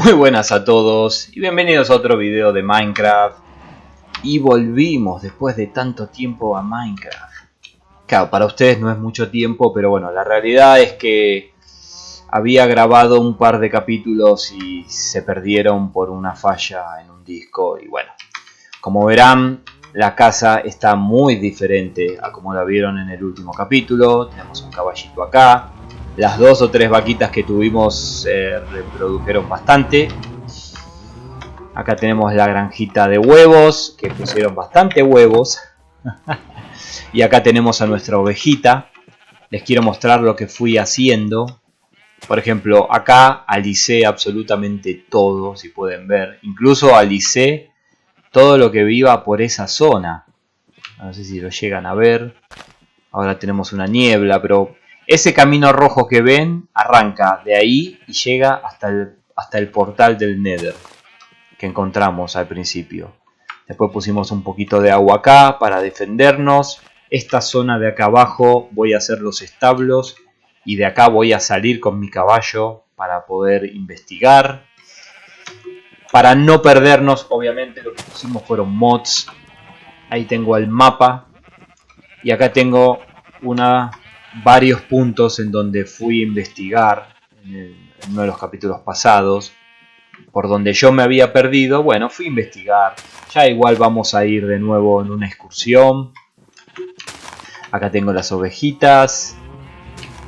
Muy buenas a todos y bienvenidos a otro video de Minecraft. Y volvimos después de tanto tiempo a Minecraft. Claro, para ustedes no es mucho tiempo, pero bueno, la realidad es que había grabado un par de capítulos y se perdieron por una falla en un disco. Y bueno, como verán, la casa está muy diferente a como la vieron en el último capítulo. Tenemos un caballito acá. Las 2 o 3 vaquitas que tuvimos se reprodujeron bastante. Acá tenemos la granjita de huevos, que pusieron bastante huevos. Y acá tenemos a nuestra ovejita. Les quiero mostrar lo que fui haciendo. Por ejemplo, acá alicé absolutamente todo, si pueden ver. Incluso alicé todo lo que viva por esa zona. No sé si lo llegan a ver. Ahora tenemos una niebla, pero ese camino rojo que ven arranca de ahí y llega hasta el portal del Nether que encontramos al principio. Después pusimos un poquito de agua acá para defendernos. Esta zona de acá abajo voy a hacer los establos y de acá voy a salir con mi caballo para poder investigar. Para no perdernos, obviamente lo que pusimos fueron mods. Ahí tengo el mapa y acá tengo varios puntos en donde fui a investigar en uno de los capítulos pasados. Por donde yo me había perdido, bueno, fui a investigar. Ya igual vamos a ir de nuevo en una excursión. Acá tengo las ovejitas.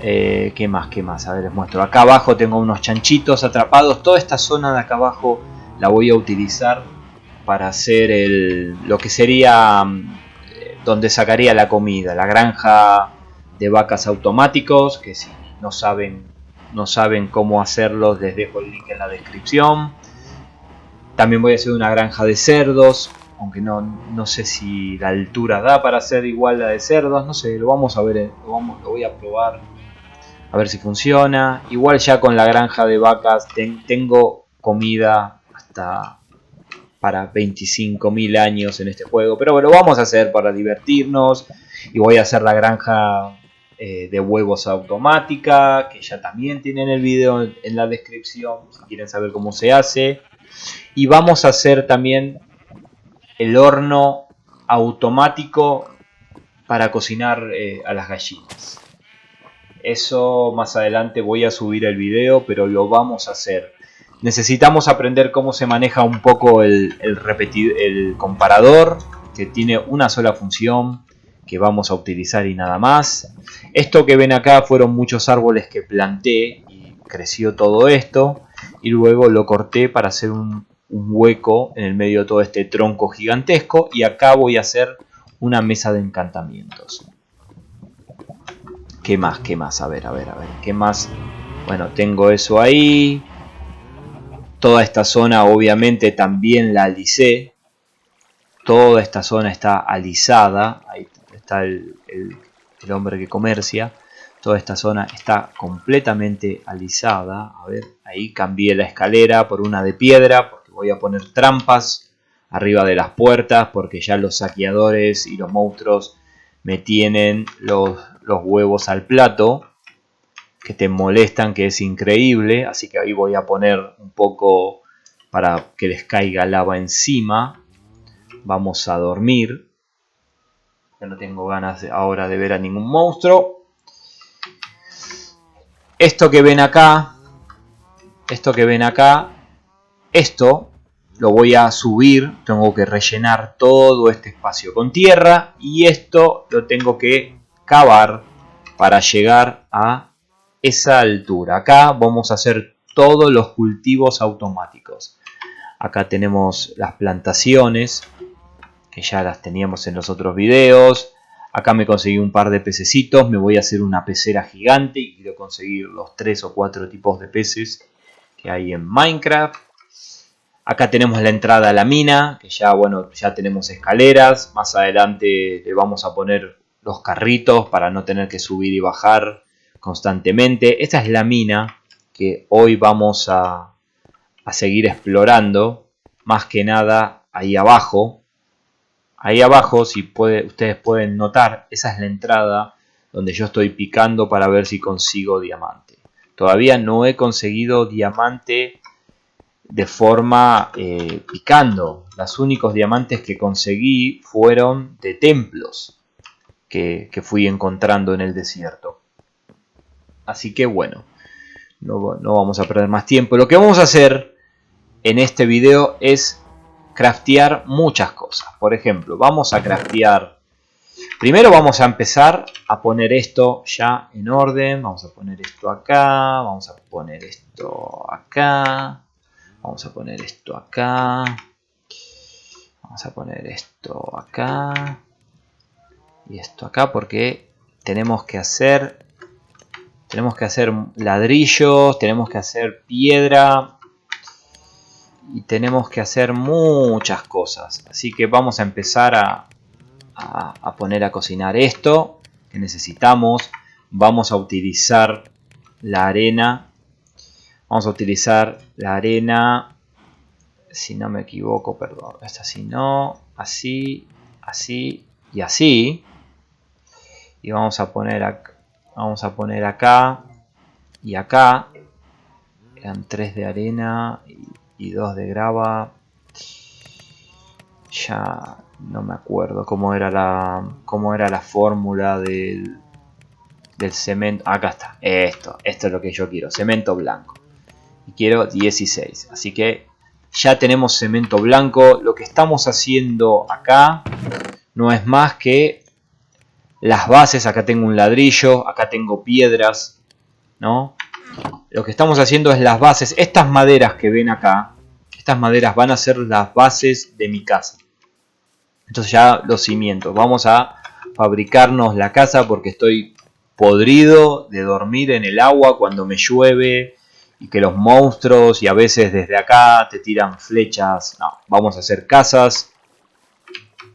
¿Qué más? ¿Qué más? A ver, les muestro. Acá abajo tengo unos chanchitos atrapados. Toda esta zona de acá abajo la voy a utilizar para hacer lo que sería donde sacaría la comida. La granja de vacas automáticos, que si no saben cómo hacerlo, les dejo el link en la descripción. También voy a hacer una granja de cerdos, aunque no sé si la altura da para hacer igual la de cerdos. No sé, lo vamos a ver, lo voy a probar a ver si funciona. Igual ya con la granja de vacas tengo comida hasta para 25.000 años en este juego. Pero bueno, lo vamos a hacer para divertirnos. Y voy a hacer la granja de huevos automática, que ya también tienen el video en la descripción si quieren saber cómo se hace. Y vamos a hacer también el horno automático para cocinar a las gallinas. Eso más adelante voy a subir el video, pero lo vamos a hacer. Necesitamos aprender cómo se maneja un poco el comparador, que tiene una sola función que vamos a utilizar y nada más. Esto que ven acá fueron muchos árboles que planté y creció todo esto. Y luego lo corté para hacer un hueco en el medio de todo este tronco gigantesco. Y acá voy a hacer una mesa de encantamientos. ¿Qué más? ¿Qué más? A ver. ¿Qué más? Bueno, tengo eso ahí. Toda esta zona obviamente también la alicé. Toda esta zona está alisada. Ahí está el hombre que comercia. Toda esta zona está completamente alisada. A ver, ahí cambié la escalera por una de piedra, porque voy a poner trampas arriba de las puertas, porque ya los saqueadores y los monstruos me tienen los huevos al plato, que te molestan, que es increíble. Así que ahí voy a poner un poco para que les caiga lava encima. Vamos a dormir. Ya no tengo ganas ahora de ver a ningún monstruo. Esto que ven acá, esto lo voy a subir. Tengo que rellenar todo este espacio con tierra. Y esto lo tengo que cavar para llegar a esa altura. Acá vamos a hacer todos los cultivos automáticos. Acá tenemos las plantaciones, que ya las teníamos en los otros videos. Acá me conseguí un par de pececitos. Me voy a hacer una pecera gigante y quiero conseguir los 3 o 4 tipos de peces que hay en Minecraft. Acá tenemos la entrada a la mina, que ya tenemos escaleras. Más adelante le vamos a poner los carritos para no tener que subir y bajar constantemente. Esta es la mina que hoy vamos a seguir explorando. Más que nada ahí abajo. Ahí abajo, si ustedes pueden notar, esa es la entrada donde yo estoy picando para ver si consigo diamante. Todavía no he conseguido diamante de forma picando. Los únicos diamantes que conseguí fueron de templos que fui encontrando en el desierto. Así que bueno, no vamos a perder más tiempo. Lo que vamos a hacer en este video es craftear muchas cosas. Por ejemplo, vamos a craftear... Primero vamos a empezar a poner esto ya en orden. Vamos a poner esto acá. Vamos a poner esto acá. Vamos a poner esto acá. Vamos a poner esto acá. Y esto acá porque tenemos que hacer ladrillos, tenemos que hacer piedra. Y tenemos que hacer muchas cosas. Así que vamos a empezar a poner a cocinar esto que necesitamos. Vamos a utilizar la arena. Vamos a utilizar la arena. Si no me equivoco, perdón. Esta si no. Así, así y así. Y vamos a poner acá y acá. Eran 3 de arena y 2 de grava. Ya no me acuerdo cómo era la fórmula del cemento. Acá está. Esto es lo que yo quiero. Cemento blanco. Y quiero 16. Así que ya tenemos cemento blanco. Lo que estamos haciendo acá no es más que las bases. Acá tengo un ladrillo. Acá tengo piedras, ¿no? Lo que estamos haciendo es las bases. Estas maderas que ven acá, estas maderas van a ser las bases de mi casa. Entonces ya los cimientos. Vamos a fabricarnos la casa porque estoy podrido de dormir en el agua cuando me llueve y que los monstruos y a veces desde acá te tiran flechas. No, vamos a hacer casas.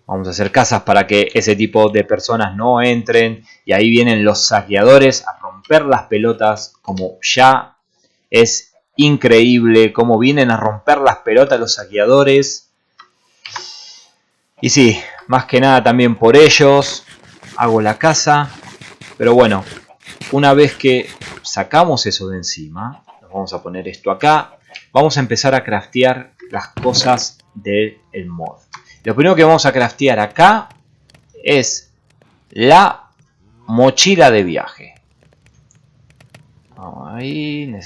Vamos a hacer casas para que ese tipo de personas no entren. Y ahí vienen los saqueadores a romper las pelotas. Como ya es increíble cómo vienen a romper las pelotas los saqueadores. Y sí, más que nada también por ellos hago la casa. Pero bueno, una vez que sacamos eso de encima, nos vamos a poner esto acá. Vamos a empezar a craftear las cosas del mod. Lo primero que vamos a craftear acá es la mochila de viaje. Ahí no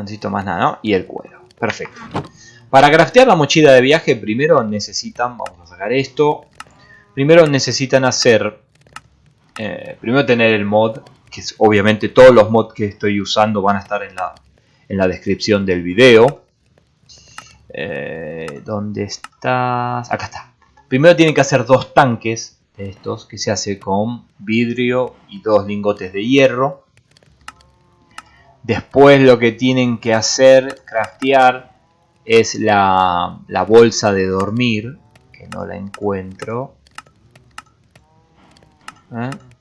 necesito más nada, ¿no? Y el cuero. Perfecto. Para craftear la mochila de viaje, primero necesitan, vamos a sacar esto. Primero necesitan hacer, primero tener el mod, que es, obviamente todos los mods que estoy usando van a estar en la descripción del video. ¿Dónde estás? Acá está. Primero tienen que hacer 2 tanques de estos, que se hace con vidrio y 2 lingotes de hierro. Después lo que tienen que hacer, craftear, es la bolsa de dormir, que no la encuentro.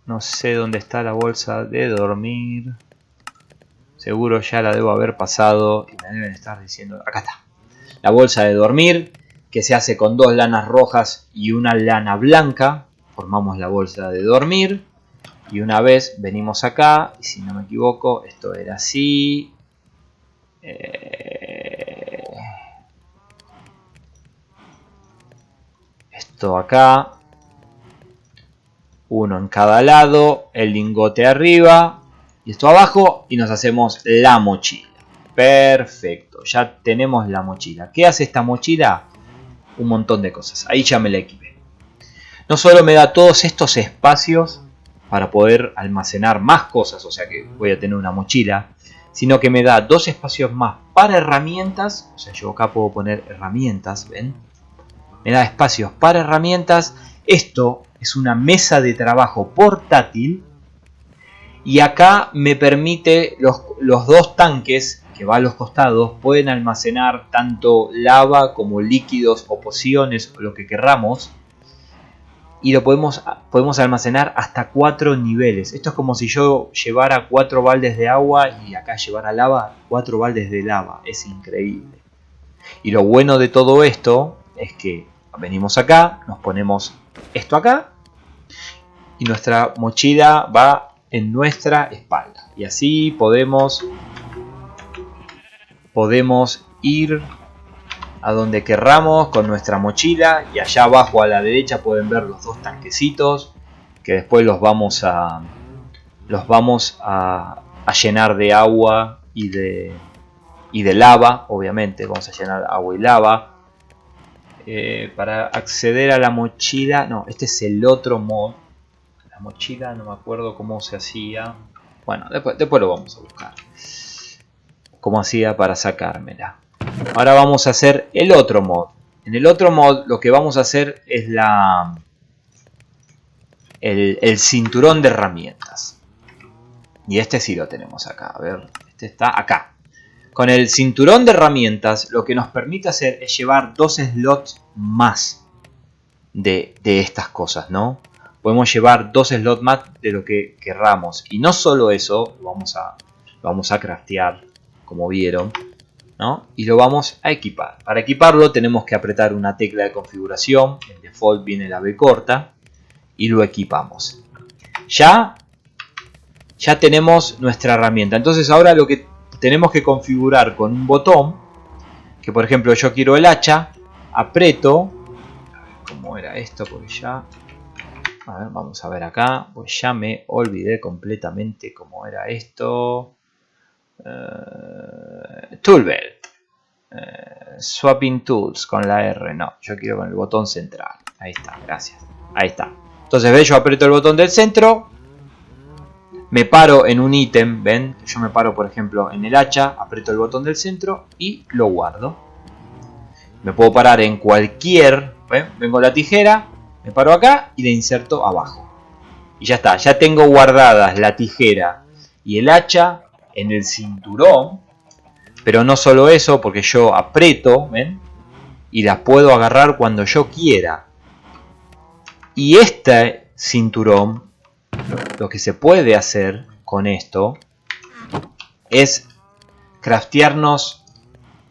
No sé dónde está la bolsa de dormir. Seguro ya la debo haber pasado y me deben estar diciendo... Acá está. La bolsa de dormir, que se hace con 2 lanas rojas y una lana blanca. Formamos la bolsa de dormir. Y una vez venimos acá, y si no me equivoco, esto era así. Esto acá. Uno en cada lado, el lingote arriba y esto abajo, y nos hacemos la mochila. Perfecto, ya tenemos la mochila. ¿Qué hace esta mochila? Un montón de cosas. Ahí ya me la equipé. No solo me da todos estos espacios para poder almacenar más cosas, o sea que voy a tener una mochila, sino que me da 2 espacios más para herramientas. O sea, yo acá puedo poner herramientas, ¿ven? Me da espacios para herramientas. Esto es una mesa de trabajo portátil. Y acá me permite los 2 tanques que van a los costados. Pueden almacenar tanto lava como líquidos o pociones o lo que querramos. Y lo podemos almacenar hasta 4 niveles. Esto es como si yo llevara 4 baldes de agua y acá llevara lava, 4 baldes de lava. Es increíble. Y lo bueno de todo esto es que venimos acá, nos ponemos esto acá y nuestra mochila va en nuestra espalda. Y así podemos ir a donde querramos con nuestra mochila. Y allá abajo a la derecha pueden ver los dos tanquecitos que después los vamos a llenar de agua y de lava. Obviamente vamos a llenar agua y lava. Para acceder a la mochila, no, este es el otro mod. La mochila no me acuerdo cómo se hacía. Bueno, después lo vamos a buscar. Cómo hacía para sacármela. Ahora vamos a hacer el otro mod. En el otro mod lo que vamos a hacer es el cinturón de herramientas. Y este sí lo tenemos acá. A ver, este está acá. Con el cinturón de herramientas lo que nos permite hacer es llevar 2 slots más de estas cosas, ¿no? Podemos llevar 2 slots más de lo que querramos. Y no solo eso, lo vamos a craftear, como vieron, ¿no? Y lo vamos a equipar. Para equiparlo tenemos que apretar una tecla de configuración. En default viene la B corta. Y lo equipamos. Ya tenemos nuestra herramienta. Entonces ahora lo que tenemos que configurar con un botón, que por ejemplo yo quiero el hacha, aprieto, a ver cómo era esto, porque ya, a ver, vamos a ver acá, pues ya me olvidé completamente cómo era esto. Toolbelt, Swapping Tools con la R, no, yo quiero con el botón central, ahí está, gracias, ahí está. Entonces ve, yo aprieto el botón del centro. Me paro en un ítem, ven, yo me paro por ejemplo en el hacha, aprieto el botón del centro y lo guardo. Me puedo parar en cualquier, ¿ven? Vengo a la tijera, me paro acá y le inserto abajo. Y ya está, ya tengo guardadas la tijera y el hacha en el cinturón. Pero no solo eso, porque yo aprieto, ¿ven? Y las puedo agarrar cuando yo quiera. Y este cinturón, lo que se puede hacer con esto es craftearnos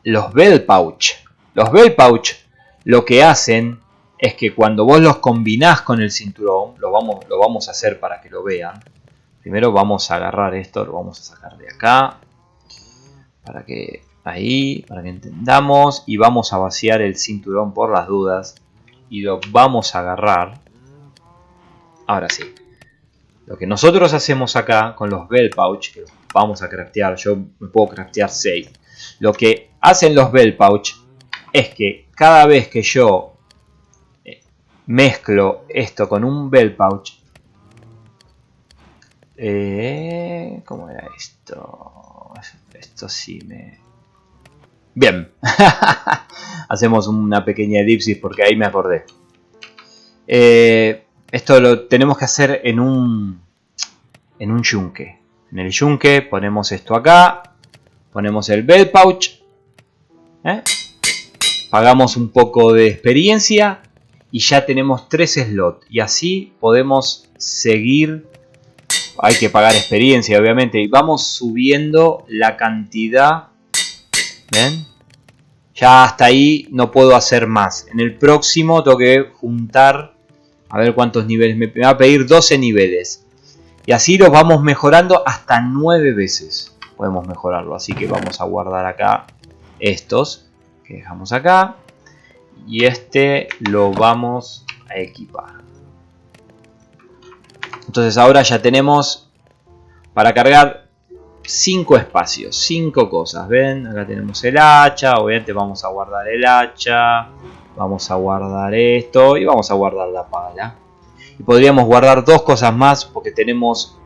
los bell pouch. Los bell pouch lo que hacen es que cuando vos los combinás con el cinturón, lo vamos a hacer para que lo vean. Primero vamos a agarrar esto, lo vamos a sacar de acá para que entendamos, y vamos a vaciar el cinturón por las dudas y lo vamos a agarrar. Ahora sí. Lo que nosotros hacemos acá con los bell pouch, que los vamos a craftear, yo me puedo craftear 6. Lo que hacen los bell pouch es que cada vez que yo mezclo esto con un bell pouch, ¿cómo era esto? Esto sí me... Bien. Hacemos una pequeña elipsis porque ahí me acordé. Esto lo tenemos que hacer en un yunque. En el yunque ponemos esto acá. Ponemos el bell pouch. Pagamos un poco de experiencia. Y ya tenemos 3 slots. Y así podemos seguir. Hay que pagar experiencia obviamente. Y vamos subiendo la cantidad. ¿Ven? Ya hasta ahí no puedo hacer más. En el próximo tengo que juntar... A ver cuántos niveles. Me va a pedir 12 niveles. Y así los vamos mejorando hasta 9 veces. Podemos mejorarlo. Así que vamos a guardar acá estos. Que dejamos acá. Y este lo vamos a equipar. Entonces ahora ya tenemos para cargar 5 espacios. 5 cosas. ¿Ven? Acá tenemos el hacha. Obviamente vamos a guardar el hacha. Vamos a guardar esto y vamos a guardar la pala. Y podríamos guardar 2 cosas más porque tenemos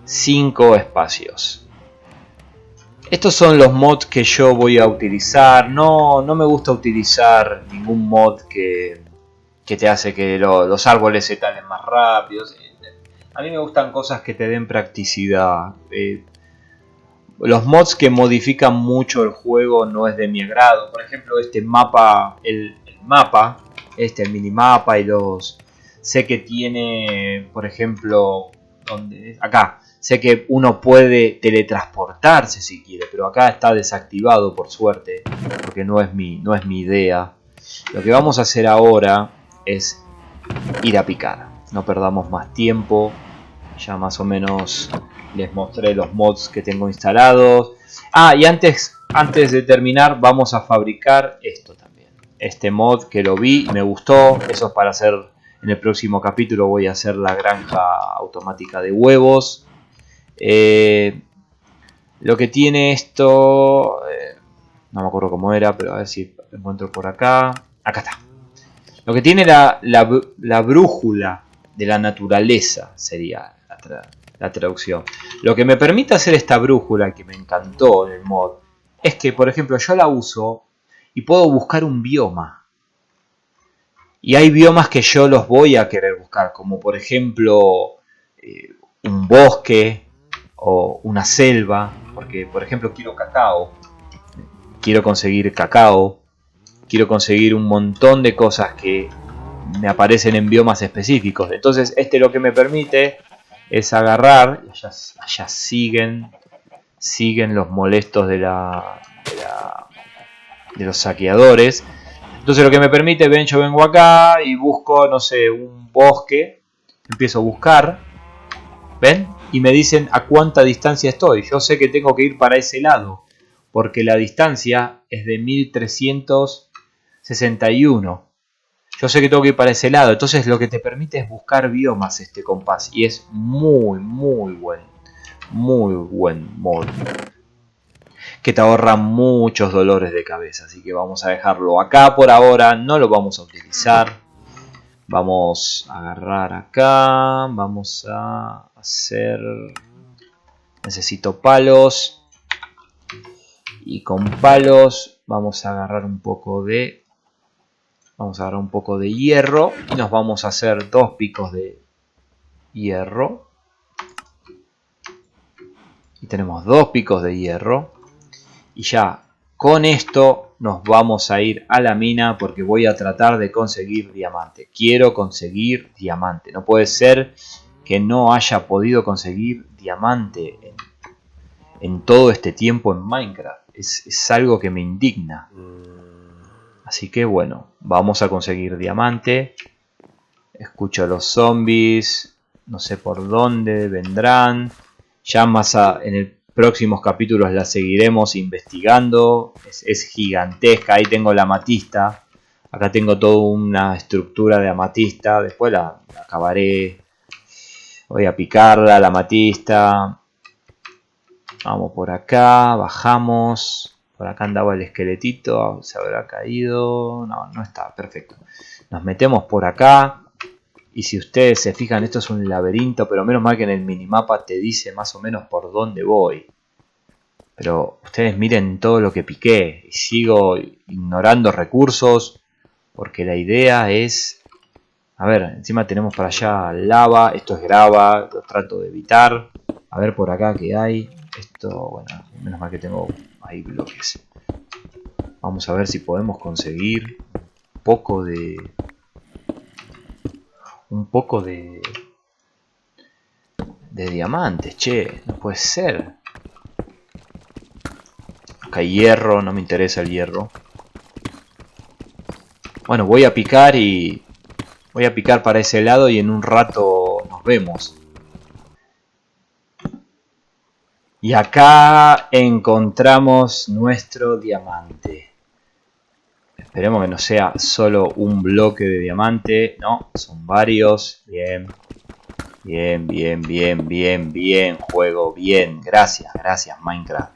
5 espacios. Estos son los mods que yo voy a utilizar. No me gusta utilizar ningún mod que te hace que los árboles se talen más rápido. A mí me gustan cosas que te den practicidad. Los mods que modifican mucho el juego no es de mi agrado. Por ejemplo, este mapa, el minimapa y los... Sé que tiene, por ejemplo, acá. Sé que uno puede teletransportarse si quiere, pero acá está desactivado por suerte, porque no es mi idea. Lo que vamos a hacer ahora es ir a picar. No perdamos más tiempo. Ya más o menos les mostré los mods que tengo instalados. Ah, y antes de terminar vamos a fabricar esto también. este mod que lo vi y me gustó. Eso es para hacer, en el próximo capítulo voy a hacer la granja automática de huevos. Lo que tiene esto, no me acuerdo cómo era, pero a ver si lo encuentro por acá. Acá está. Lo que tiene la brújula de la naturaleza sería la traducción. Lo que me permite hacer esta brújula, que me encantó en el mod, es que, por ejemplo, yo la uso y puedo buscar un bioma. Y hay biomas que yo los voy a querer buscar, como por ejemplo un bosque o una selva, porque por ejemplo quiero cacao, quiero conseguir cacao, quiero conseguir un montón de cosas que me aparecen en biomas específicos. Entonces este lo que me permite es agarrar, y allá siguen los molestos de los saqueadores. Entonces lo que me permite, yo vengo acá y busco, no sé, un bosque, empiezo a buscar, ¿ven? Y me dicen a cuánta distancia estoy. Yo sé que tengo que ir para ese lado, porque la distancia es de 1361. Yo sé que tengo que ir para ese lado, entonces lo que te permite es buscar biomas este compás. Y es muy buen mod, que te ahorra muchos dolores de cabeza. Así que vamos a dejarlo acá por ahora, no lo vamos a utilizar. Vamos a agarrar acá, vamos a hacer... Necesito palos. Y con palos vamos a agarrar un poco de... hierro. Y nos vamos a hacer 2 picos de hierro. Y tenemos 2 picos de hierro. Y ya con esto nos vamos a ir a la mina porque voy a tratar de conseguir diamante. Quiero conseguir diamante. No puede ser que no haya podido conseguir diamante en todo este tiempo en Minecraft. Es algo que me indigna. Así que bueno, vamos a conseguir diamante. Escucho a los zombies. No sé por dónde vendrán. Ya más en el próximos capítulos la seguiremos investigando. Es gigantesca. Ahí tengo la amatista. Acá tengo toda una estructura de amatista. Después la acabaré. Voy a picarla, la amatista. Vamos por acá. Bajamos. Por acá andaba el esqueletito. Se habrá caído. No, no está. Perfecto. Nos metemos por acá. Y si ustedes se fijan, esto es un laberinto, pero menos mal que en el minimapa te dice más o menos por dónde voy. Pero ustedes miren todo lo que piqué y sigo ignorando recursos porque la idea es... A ver, encima tenemos para allá lava, esto es grava, lo trato de evitar. A ver por acá qué hay. Esto, bueno, menos mal que tengo ahí bloques. Vamos a ver si podemos conseguir un poco de diamantes, che, no puede ser. Acá hay hierro, no me interesa el hierro. Bueno, voy a picar para ese lado y en un rato nos vemos. Y acá encontramos nuestro diamante. Esperemos que no sea solo un bloque de diamante. No, son varios. Bien. Bien, juego. Bien. Gracias, Minecraft.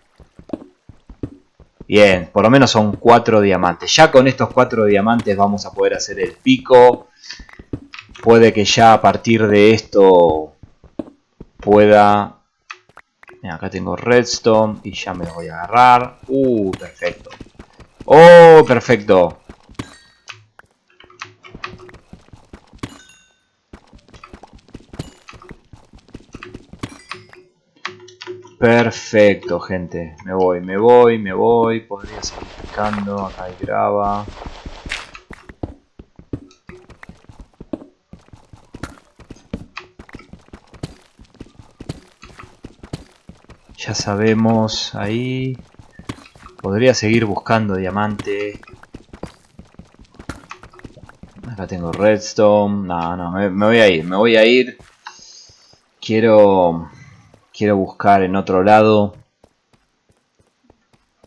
Bien, por lo menos son 4 diamantes. Ya con estos 4 diamantes vamos a poder hacer el pico. Puede que ya a partir de esto pueda... Mira, acá tengo redstone y ya me lo voy a agarrar. Perfecto. ¡Oh, perfecto! Perfecto, gente. Me voy. Podría seguir picando. Acá hay grava. Ya sabemos ahí. Podría seguir buscando diamante. Acá tengo redstone. No, me voy a ir. Quiero buscar en otro lado.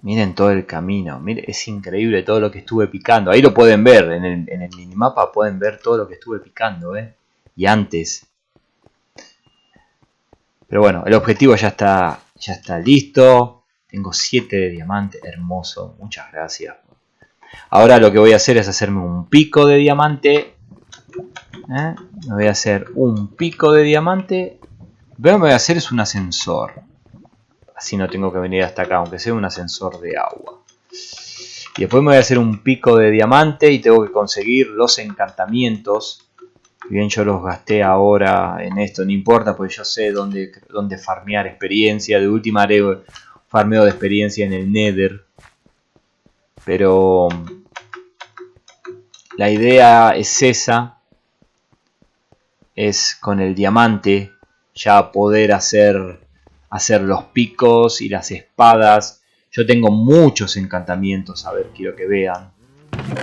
Miren todo el camino. Miren, es increíble todo lo que estuve picando. Ahí lo pueden ver. En el minimapa pueden ver todo lo que estuve picando. Y antes. Pero bueno, el objetivo ya está listo. Tengo 7 de diamante. Hermoso. Muchas gracias. Ahora lo que voy a hacer es hacerme un pico de diamante. Me voy a hacer un pico de diamante. Lo que voy a hacer es un ascensor. Así no tengo que venir hasta acá, aunque sea un ascensor de agua. Y después me voy a hacer un pico de diamante y tengo que conseguir los encantamientos. Bien, yo los gasté ahora en esto, no importa, porque yo sé dónde farmear experiencia. De última haré farmeo de experiencia en el Nether. Pero la idea es esa. Es con el diamante ya poder hacer los picos y las espadas. Yo tengo muchos encantamientos, a ver, quiero que vean.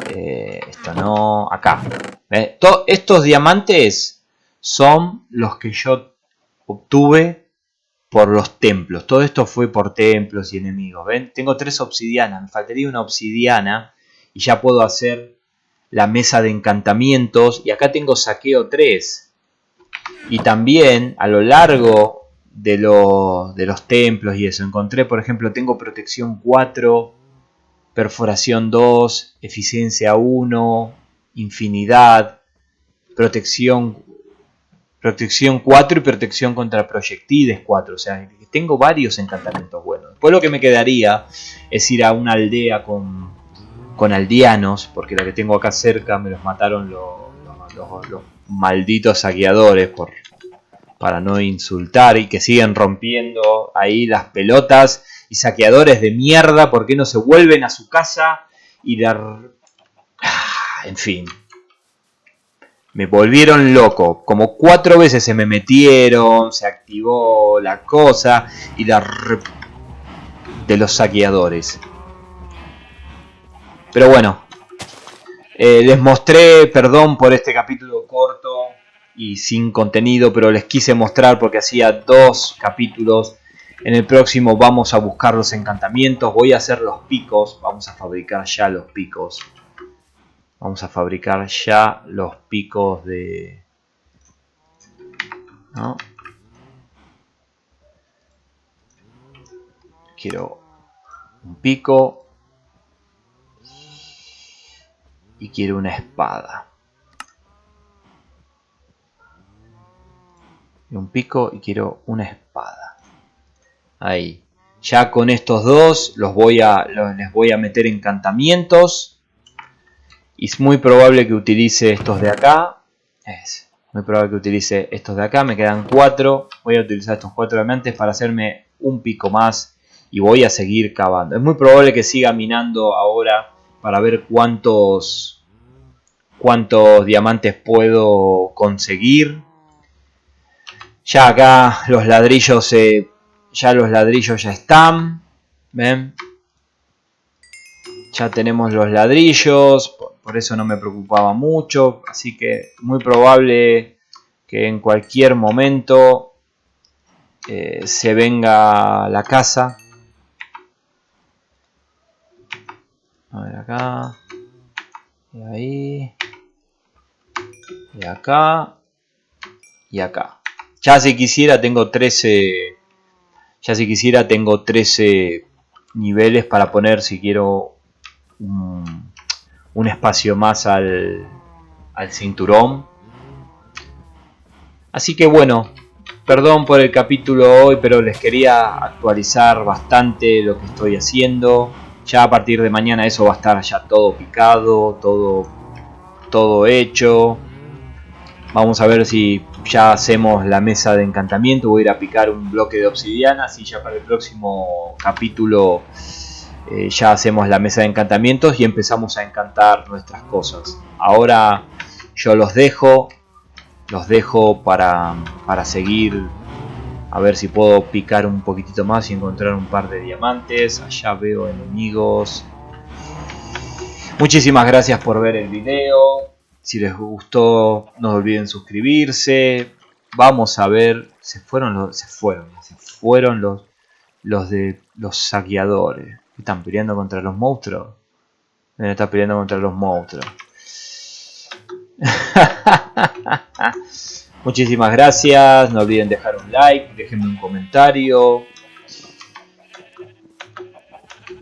Esto no, acá. Estos diamantes son los que yo obtuve por los templos. Todo esto fue por templos y enemigos. ¿Ven? Tengo 3 obsidianas, me faltaría una obsidiana y ya puedo hacer la mesa de encantamientos. Y acá tengo saqueo 3. Y también a lo largo de los templos y eso, encontré, por ejemplo, tengo protección 4, perforación 2, eficiencia 1, infinidad, protección 4 y protección contra proyectiles 4. O sea, tengo varios encantamientos buenos. Después lo que me quedaría es ir a una aldea con aldeanos, porque la que tengo acá cerca me los mataron los malditos saqueadores para no insultar, y que siguen rompiendo ahí las pelotas. Y saqueadores de mierda, ¿por qué no se vuelven a su casa? En fin, me volvieron loco. Como 4 veces se me metieron, se activó la cosa y de los saqueadores. Pero bueno, les mostré, perdón por este capítulo corto y sin contenido, pero les quise mostrar porque hacía 2 capítulos. En el próximo vamos a buscar los encantamientos, voy a hacer los picos, vamos a fabricar ya los picos. Vamos a fabricar ya los picos de... ¿no? Quiero un pico y quiero una espada. Un pico y quiero una espada. Ahí. Ya con estos dos les voy a meter encantamientos. Y es muy probable que utilice estos de acá. Es muy probable que utilice estos de acá. Me quedan 4. Voy a utilizar estos 4 diamantes para hacerme un pico más. Y voy a seguir cavando. Es muy probable que siga minando ahora para ver cuántos diamantes puedo conseguir. Ya acá los ladrillos ya están. ¿Ven? Ya tenemos los ladrillos. Por eso no me preocupaba mucho. Así que muy probable que en cualquier momento se venga la casa. A ver acá. Y ahí. Y acá. Y acá. Ya si quisiera tengo 13. Ya si quisiera tengo 13 niveles para poner, si quiero, un espacio más al cinturón. Así que bueno, perdón por el capítulo hoy, pero les quería actualizar bastante lo que estoy haciendo. Ya a partir de mañana eso va a estar ya todo picado, todo hecho. Vamos a ver si ya hacemos la mesa de encantamiento. Voy a ir a picar un bloque de obsidiana, así ya para el próximo capítulo ya hacemos la mesa de encantamientos y empezamos a encantar nuestras cosas. Ahora yo los dejo para seguir, a ver si puedo picar un poquitito más y encontrar un par de diamantes. Allá veo enemigos. Muchísimas gracias por ver el video. Si les gustó, no olviden suscribirse. Vamos a ver. Se fueron los de los saqueadores. Están peleando contra los monstruos. Están peleando contra los monstruos. Muchísimas gracias. No olviden dejar un like. Déjenme un comentario.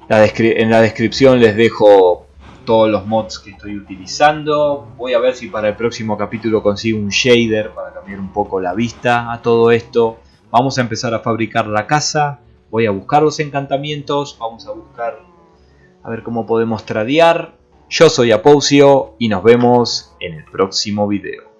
En la descripción les dejo todos los mods que estoy utilizando. Voy a ver si para el próximo capítulo consigo un shader para cambiar un poco la vista a todo esto. Vamos a empezar a fabricar la casa. Voy a buscar los encantamientos. Vamos a buscar a ver cómo podemos tradear. Yo soy Apousio y nos vemos en el próximo video.